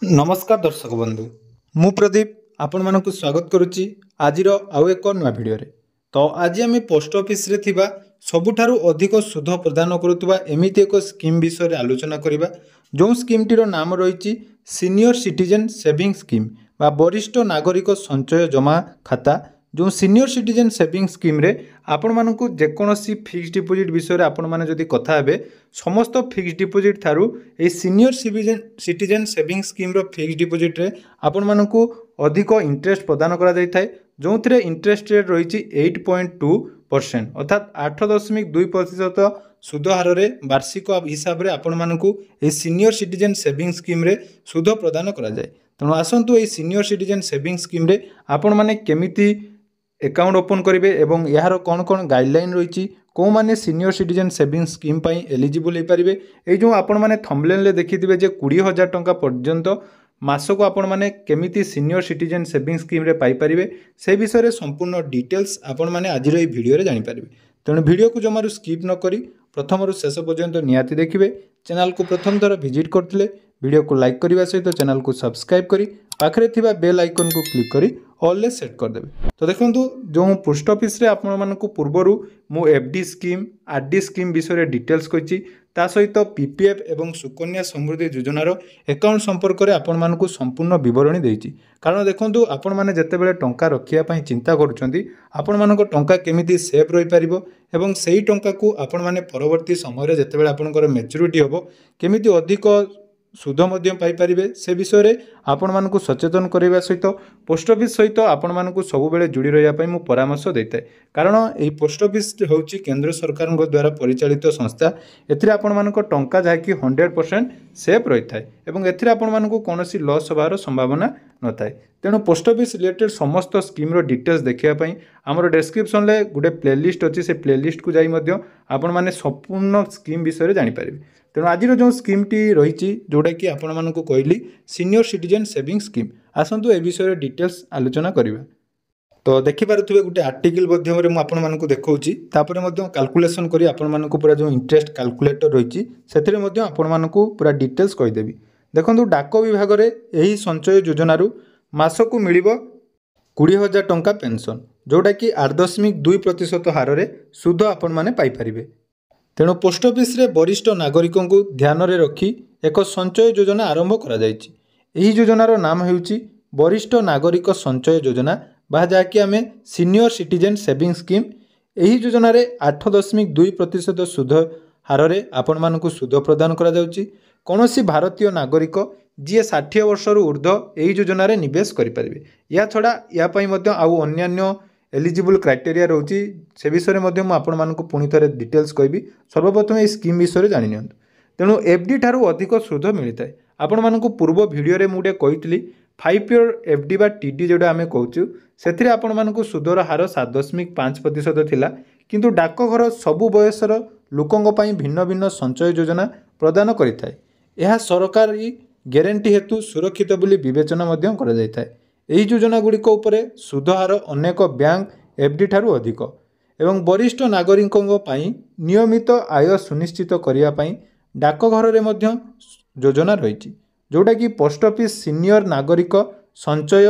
नमस्कार दर्शक बंधु मु प्रदीप आपण मानक स्वागत करुच्ची आज आउ एक नुआ भिडियो तो आज आम पोस्ट ऑफिस रे थिबा सबुठारु अधिक सुध प्रदान करुवा एमिति एक स्कीम विषय आलोचना करिबा जो स्कीमटीर नाम रही सीनियर सिटीजन सेविंग स्कीम बा वरिष्ठ नागरिक संचय जमा खाता जो सीनियर सिटीजन सेविंग स्कीम रे आपण मानकु जेकोसी फिक्स डिपोजिट विषय आपण माने जदि कथा हेबे समस्त फिक्स डिपोजिट थारु ए सीनियर सिटीजन सेविंग स्कीम रो फिक्स डिपोजिट रे आपण मानकु अधिक इंटरेस्ट प्रदान करा जाय थाए जो थिरे इंटरेस्ट रेट रही 8.2% अर्थात 8.2% सुध हार रे वार्षिक हिसाब रे आपण मानकु ए सीनियर सिटीजन सेविंग स्कीम रे सुध प्रदान करा जाय। तेणु आसंतु ए सीनियर सिटीजन सेविंग स्कीम रे आपण माने केमिति अकाउंट ओपन करेंगे एवं यार कौन कौन गाइडलाइन रही कौ माने सीनियर सिटीजन सेविंग स्कीम पाई एलिजिबल हो पारे ये जो आपण माने थंबनेल रे देखिथिबे जे 20,000 टंका पर्यंत मासको आपण माने केमिति सीनियर सिटीजन सेविंग स्कीम रे पाई परिबे से विषय रे संपूर्ण डिटेल्स आपण माने आज रे वीडियो रे जानि परिबे। तेणु वीडियो को जमारू स्किप न करी प्रथम रु शेष पर्यंत निहाती देखिबे। चैनल को प्रथम थर विजिट करथिले वीडियो को लाइक करने सहित चैनल को सब्सक्राइब करी पाखरे थिबा बेल आइकन को क्लिक करी ऑल ले सेट कर देबे। तो देखंतु जो पोस्ट ऑफिस रे आपण मानकु पूर्वरु मु एफडी स्कीम आरडी स्कीम विषय रे डिटेल्स कइची ता सहित पीपीएफ एवं सुकन्या समृद्धि योजनार अकाउंट संपर्क में आपण मानकु संपूर्ण विवरणी देइची। कारण देखंतु आपण माने जते बेले टंका रखिया पई चिंता करूछंती आपण मानको टंका केमिति सेफ रहि परिबो एवं सेही टंका को आपण माने परवर्ती समय रे जते बेले आपनकर मैच्योरिटी होबो केमिति अधिक सुध मध्यम पाई परिबे से विषय रे आपण मानकु सचेतन करबा सहित पोस्ट ऑफिस सहित आपण मानकु सब बेले जुड़ी रहिया पई मु परामर्श देइताय। कारण एई पोस्ट ऑफिस होउची केंद्र सरकार द्वारा परिचालित संस्था एथिरे आपण मानको टंका जाकी 100% सेफ रही थाए एवं एथिरे आपण मानको कोनोसी लॉस होबार संभावना न थाए। तेणु पोस्ट ऑफिस रिलेटेड समस्त स्कीम रो डिटेल्स देखिया पई हमर डिस्क्रिप्शन ले गुटे प्लेलिस्ट अछि से प्लेलिस्ट को जाई मध्य आपण माने संपूर्ण स्कीम विषय रे जानि परिबे। तेणु आज जो स्कीम टी रही जोटा कि आपण मानकु कहली सीनियर सिटीजन सेविंग स्कीम आसंतु ए विषय डिटेल्स आलोचना करिबा। तो देखि पारुथिबे गुटे आर्टिकल माध्यम रे मु आपण मानकु देखौची तापरे मध्य कैलकुलेशन करी आपण मानकु पूरा जो इंटरेस्ट कैलकुलेटर रही सेथिरे मध्य आपण मानकु पूरा डिटेल्स कहि देबी। देखंतु डाक विभाग रे एही संचय योजना रु मासकु मिलिबो 20,000 टंका पेंशन जोटा कि 8.2% हार रे सुध आपण माने पाई परिबे। तेणु पोस्ट ऑफिस रे वरिष्ठ नागरिकों को ध्यान रे रखी एक संचय योजना आरंभ करा जायछि। एही योजनार नाम हेउछि वरिष्ठ नागरिक संचय योजना बा जाकि आमे सीनियर सिटीजन सेविंग स्कीम। एही योजना रे 8.2% सुध हार रे आपण मानकु सुध प्रदान करा जाउछि। कोनोसी भारतीय नागरिक जी 60 वर्ष रु ऊर्ध्व एही योजना रे निवेश करि परिबे। या छडा या पई मध्य आउ अन्यान्य एलिजिबल क्राइटेरिया रोची से विषय में आपण मानकु पुणी थे डिटेल्स कहबी। सर्वप्रथम ये स्कीम विषय जानि नियंतु। तेणु एफडी ठारू अधिक सुध मिलता है आपण मानकु पूर्व वीडियो रे मुटे कहितली 5 ईयर एफडी बा टीडी जोटा आमे कहूचु सेथिरे आपण मानकु सुधर हार 7.5% थिला किंतु डाकघर सबु बयसर लोकंग पई भिन्न भिन्न संचय योजना प्रदान करिथाय। यह सरकारी ग्यारंटी हेतु सुरक्षित बोली विवेचना मध्यम करा जायथाय। एही योजना गुड़िक उपरे सुध हार अनेक बैंक एफडी ठारू अधिक एवं वरिष्ठ नागरिकों पाई नियमित आय सुनिश्चित करिया पाई डाकघर रे मध्य योजना रही जोटा कि पोस्ट ऑफिस सीनियर नागरिक संचय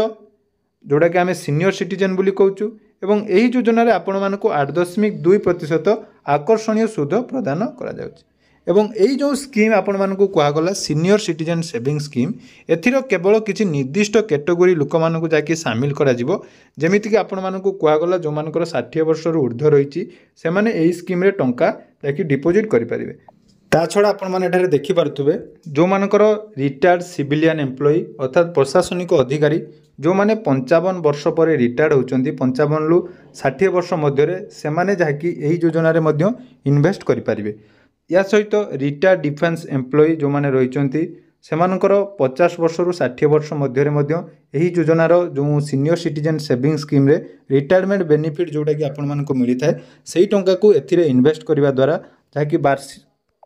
जोटा कि आमे सीनियर सिटीजन बोली कहूचु एवं एही योजना रे आपण मानकु 8.2% आकर्षणीय सुध प्रदान करा जाउछि। एवं यही जो स्कीम आपण मानकु कहगला सीनियर सिटीजन सेविंग स्कीम एथिर केवल किछि निर्दिष्ट कैटेगरी लोक मानकु जाकि शामिल करा जिवो जेमिति कि आपण मानकु कहगला जो मानकर 60 वर्ष रु ऊर्ध्व रहिछि से माने एही स्कीम रे टंका जाकि डिपोजिट करि परिबे। ता छडा आपण माने एठारे देखि पारुथबे जो मानकर रिटायर्ड सिविलियन एम्प्लॉई अर्थात प्रशासनिक अधिकारी जो माने 55 वर्ष पर रिटायर्ड होचंती 55 रु 60 वर्ष मध्य रे से माने जाकि एही योजना रे मध्य इन्वेस्ट करि परिबे। या सहित रिटायर्ड डिफेन्स एम्प्लॉई जो माने रहिचंती सेमानकर 50 वर्ष रु 60 वर्ष मध्य रे मध्य एही योजनार जो सीनियर सिटीजन सेविंग स्कीम रे रिटायरमेंट बेनिफिट जोटा कि आपण मानको मिली थाए सेही टंका को एथिरे इन्वेस्ट करबा द्वारा जाकि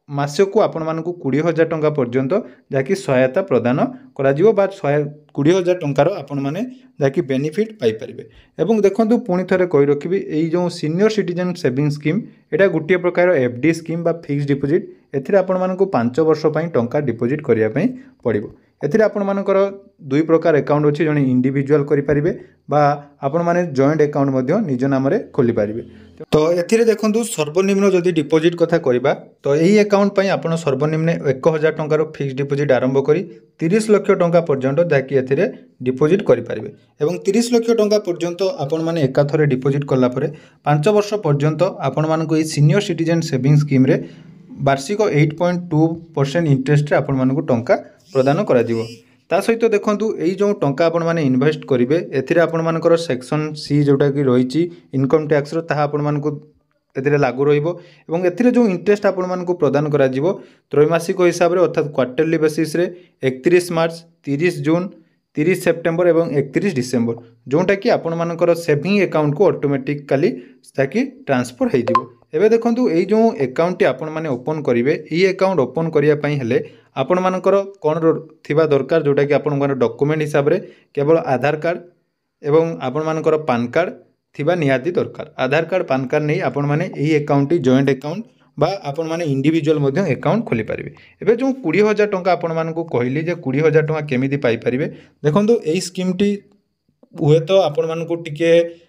मासको आपण मानकु 20,000 टंका पर्यंत जाकि सहायता प्रदान करा जिवो बा 20,000 टंकार आपण माने जाकि बेनिफिट पाई परिबे। एवं देखंतु पुणी थरे कहि रखिबी एई जो सीनियर सिटीजन सेविंग स्कीम एटा गुटिया प्रकार एफडी स्कीम बा फिक्स डिपोजिट एथिरे आपण मानकु 5 वर्ष पई टंका डिपोजिट करिया पई पड़िबो। एथिरे आपण मानकर दुई प्रकार अकाउंट अच्छी जड़े इंडिविजुअल करेंगे बा आपण मैंने जॉइंट अकाउंट निज नाम खोली पारे। तो एथिरे देखंतु सर्वनिम्न जदि डिपोजिट कथा कहवा तो यही अकाउंट आपण सर्वनिम्न 1000 टंकार फिक्स डिपोजिट आरंभ करी 30 लाख टंका पर्यंत जहाँकि एथिरे डिपोजिट करेंगे और 30 लाख टंका पर्यंत आपण मैंने एकाथरे डिपोजिट कलापर 5 वर्ष पर्यंत आपण मानक सीनियर सिटीजन सेविंग स्कीम रे वार्षिक 8.2% इंटरेस्ट आपण मानक टंका प्रदान करा दिवो। ता सहित देखंतु एई जो टंका आपण माने इन्वेस्ट करिवे एथिरे आपण मानकर सेक्शन सी जोटा कि रहिछि इनकम टैक्स रो ताहा आपण मानक एथिरे लागू रहिबो एवं एथिरे जो इंटरेस्ट आपण मानक प्रदान करा जिवो त्रैमासिक हिसाब रे अर्थात क्वार्टरली बेसिस रे 31 मार्च 30 जून 30 सेप्टेम्बर एवं 31 डिसेम्बर जोटा कि आपण मानकर सेविंग अकाउंट को ऑटोमेटिकली ताकि ट्रांसफर हो जिवो। एबे देखंतु एई जो अकाउंट टी आपण माने ओपन करिवे ई अकाउंट ओपन करिया पई हेले आपण मानकर कोन थिबा दरकार जोटा कि आपण मानकर डॉक्यूमेंट हिसाब रे केवल आधार कार्ड एवं आपण मानकर पैन कार्ड थिबा निहाती दरकार। आधार कार्ड पैन कार्ड नहीं आपण माने एई अकाउंट टी जॉइंट अकाउंट बा आपण माने इंडिविजुअल मध्य अकाउंट खोली पारिबे। एबे जो 20,000 टंका आपण मानकु कहली जे 20,000 टंका केमिति पाई पारिबे देखंतु एई स्कीम टी हुए तो आपण मानकु टिके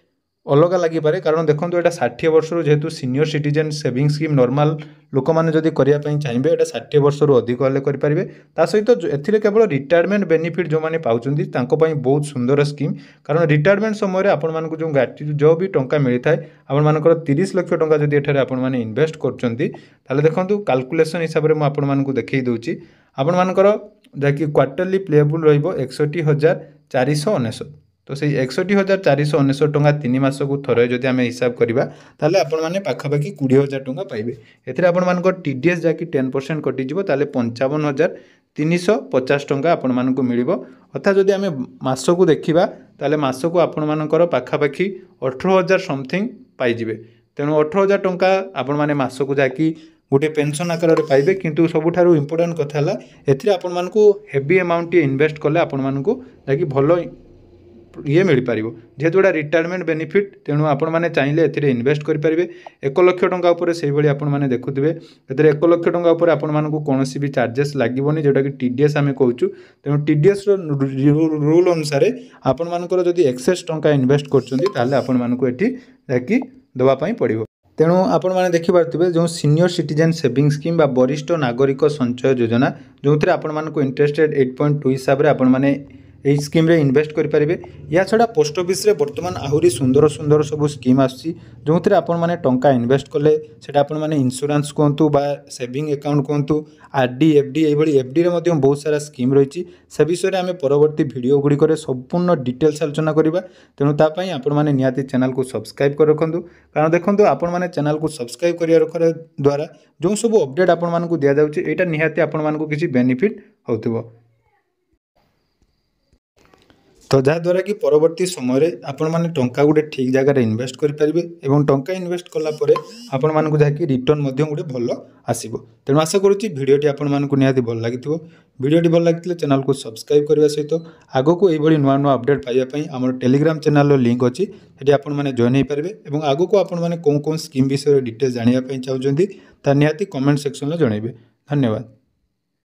अलग लगी पारे कारण देखो यहाँ 60 वर्ष जेहेतु senior citizen saving scheme normal लोक मैंने जदि करने चाहिए यहाँ 60 वर्ष अधिक हेल्ले करेंगे। ता सहित एथिरे केवल रिटायरमेंट बेनिफिट जो मैंने पाउछंती तांको पई बहुत सुंदर स्कीम कारण रिटायरमेंट समय आपण मानकु जो गाटी जो भी टंका मिलता है आपण मानकर 30 लाख टंका जदि एठारे आपण माने इन्वेस्ट करछंती ताले देखंतु कैलकुलेशन हिसाब रे म आपण मानकु देखै दउची आपण मानकर जाकि क्वार्टरली प्लेबल रहिबो 61,419 तो से 61,419 टंका 3 मास को थरे जदि आम हिसाब करवा ताले आपण माने पाखापाखि 20,000 टंका पाइबे। एथिरे आपण मानकर टीडीएस जाकि 10% कटिजिवो ताले 55,350 टंका आपण मानकु मिलिबो अर्थात जदि आम मास को देखिबा ताले मास को आपण मानकर पाखापाखि 18,000 समथिंग पाइजिबे। तेणु 18,000 टंका आपण माने मास को जाकि गोटे पेंशन आकार में पाइबे किंतु सबुठारु इंपोर्टेंट कथा है एथिरे आपण मानकु हेवी अमाउंट इन्वेस्ट कले आपण मानकु जाकि भलो ये मिल पार जेहेतु गोटा रिटायरमेंट बेनिफिट तेणु आपण मैंने चाहिए एथिरे इन्वेस्ट करेंगे। 1 लाख टंका उपर से भाई आपण मैंने देखुए एथिरे 1 लाख टंका उपर आपण मानकु कोनोसी भी चार्जेस लागोनी जोटा कि टीडीएस आम कहूँ तेणु टीडीएस रूल अनुसार आपण मानकर जदि एक्सेस टंका इन्वेस्ट करछंती आपण मानकु एठी जाकि दवापाई पड़िबो। तेणु आपण मैंने देखिपारे जो सीनियर सिटीजन सेविंग स्कीम बा वरिष्ठ नागरिक संचय योजना जो थे आपण मानकु इंटरेस्टेड 8.2 हिसाब रे आपण माने यही स्कीम रे इन्वेस्ट करेंगे। या छड़ा पोस्ट ऑफिस रे वर्तमान आहरी सुंदर सुंदर सब स्कीम आसी जो थे आपण माने टंका इन्वेस्ट कले सेटा आपण माने इंश्योरेंस कहतु बा सेविंग अकाउंट कहतु आरडी एफडी ये एफडी रे मध्यम बहुत सारा स्कीम रही से विषय में आम परवर्ती भिडियो गुड़िक संपूर्ण डिटेल्स आलोचना करवा। तेणु तापाई आपण माने निहाती चैनल को सब्सक्राइब कर रखु कारण देखो आपण माने चैनल को सब्सक्राइब कर द्वारा जो सब अपडेट आपण मानकु दिया जाउची एटा निहाती आपण मानकु किसी बेनिफिट होथिबो। तो जहाँद्वारा कि परवर्ती समय आपण मैंने टंका गोटे ठीक जगह इन्वेस्ट करेंगे और टंका इन्वेस्ट कलापर आपण मानक जहाँकि रिटर्न गोटे भल आसो। तेणु आशा करुच्ची भिडियोटी आपण मानक निहाती भल लगी भिडियोटी भल लगी चैनल को सब्सक्राइब करने सहित आगक यही नुआ नुआ अपडेट पाइबापी आम टेलीग्राम चैनल लिंक अच्छी से आपण मैंने जॉइन हो पारे और आगक आपण मैंने कौन कौन स्कीम विषय डिटेल्स जानापी चाहते निहाती कमेंट सेक्शन में जनइबे। धन्यवाद।